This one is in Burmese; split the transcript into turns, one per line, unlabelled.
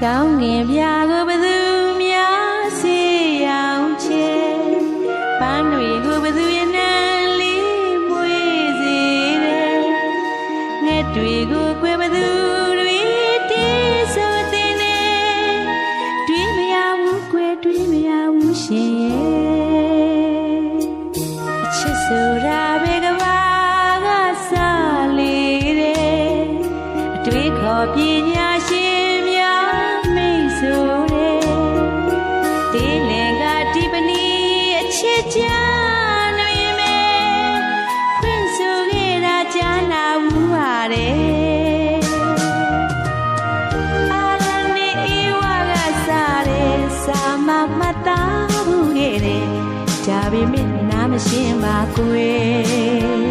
ကောင်းငင်ပြာကိုဘသူများစေအောင်ချေပန်းတွေကိုဘသူရဲ့နန်းလေးမွေးစေတယ်ငှက်တွေကိုကွယ်ဘသူတွေတေးဆိုတဲ့နေတွေးမရဘူးကွယ်တွေးမရဘူးရှင်ရဲ့အချစ်ဆိုတာပဲကဘာကစားလေတယ်အတွေးခေါ်ပညာရှင်ဆိုတယ်တေးလင်ကဒီပနီအချစ်ကြနှွေမယ်ဖွင့်ဆိုခဲ့တာကြားနာဘူးပါတယ်အာရနေဧဝကစားတယ်စာမမတားဘူးခဲ့တယ်ဒါပေမဲ့နားမရှင်းပါကွယ်